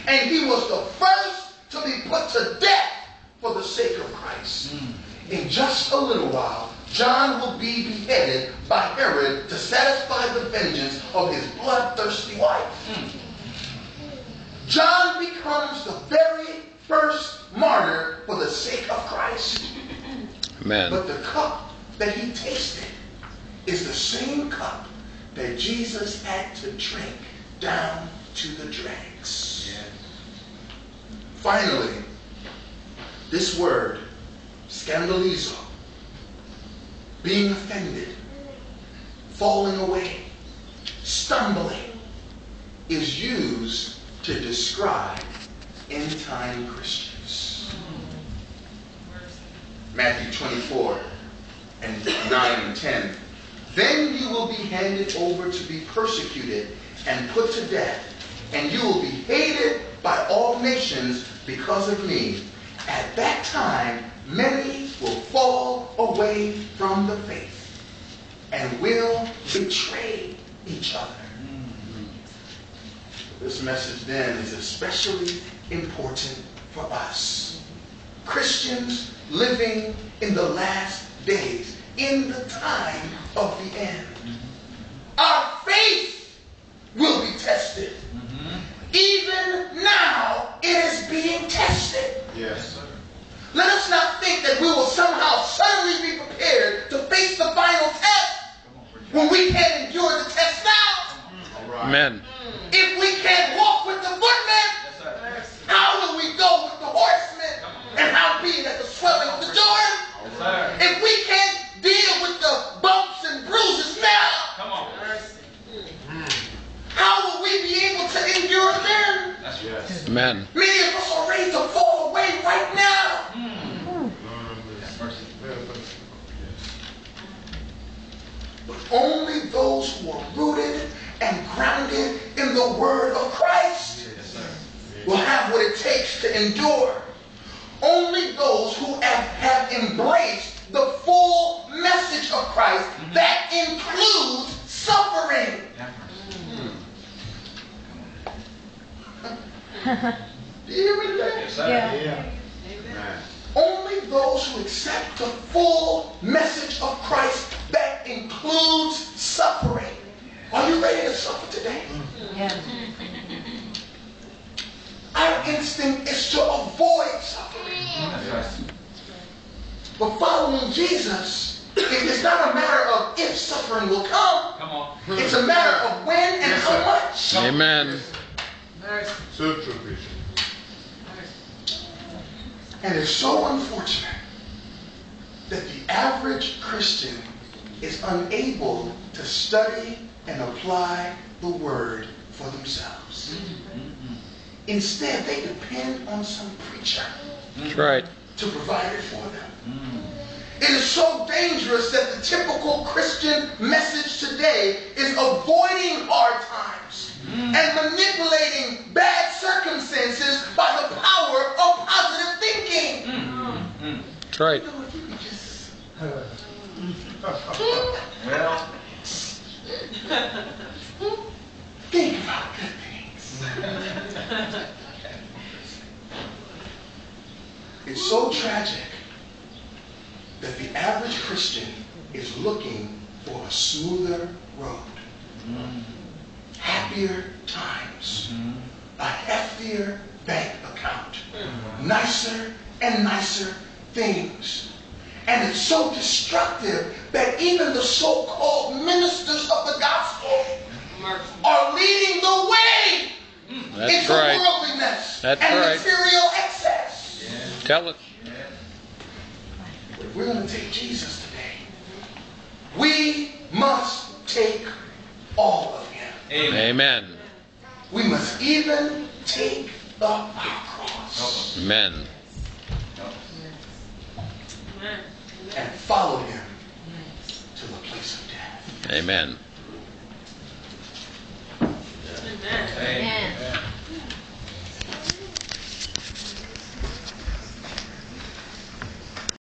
And he was the first to be put to death for the sake of Christ. In just a little while, John will be beheaded by Herod to satisfy the vengeance of his bloodthirsty wife. John becomes the very first martyr for the sake of Christ. Amen. But the cup that he tasted is the same cup that Jesus had to drink down to the dregs. Yes. Finally, this word, scandalizo, being offended, falling away, stumbling, is used to describe end-time Christians. Matthew 24 and 9 and 10. Then you will be handed over to be persecuted and put to death, and you will be hated by all nations because of me. At that time, many will fall away from the faith and will betray each other. This message then is especially important for us, Christians living in the last days, in the time of the end. Our faith will be tested. Even now, it is being tested. Yes. Let us not think that we will somehow suddenly be prepared to face the final test when we can't endure the test now. All right. Amen. If we can't walk with the footmen, how will we go with the horsemen? And how be it at the swelling of the Jordan? If we can't deal with the bumps and bruises now, Come on. how will we be able to endure then? Yes. Amen. Many of us are ready to fall away right now. But only those who are rooted and grounded in the word of Christ will have what it takes to endure. Only those who have embraced the full message of Christ that includes suffering. Do you hear me today? Yes, sir. Yeah. Amen. Only those who accept the full message of Christ that includes suffering. Are you ready to suffer today? Yeah. Our instinct is to avoid suffering. Yes. But following Jesus, it is not a matter of if suffering will come. Come on. It's a matter of when and Yes, how sir. much. Amen. So true, Bishop. And it's so unfortunate that the average Christian is unable to study and apply the word for themselves. Instead, they depend on some preacher That's right. to provide it for them. It is so dangerous that the typical Christian message today is avoiding hard times and manipulating bad circumstances by the power of positive thinking. That's right. You know, if you could just Well, think about good things. It's so tragic that the average Christian is looking for a smoother road, happier times, a heftier bank account, nicer and nicer things. And it's so destructive that even the so-called ministers of the gospel are leading the way That's into right. worldliness That's and right. material excess. Tell it. But if we're going to take Jesus today, we must take all of him. Amen. We must even take up our cross Amen. and follow him to the place of death. Amen.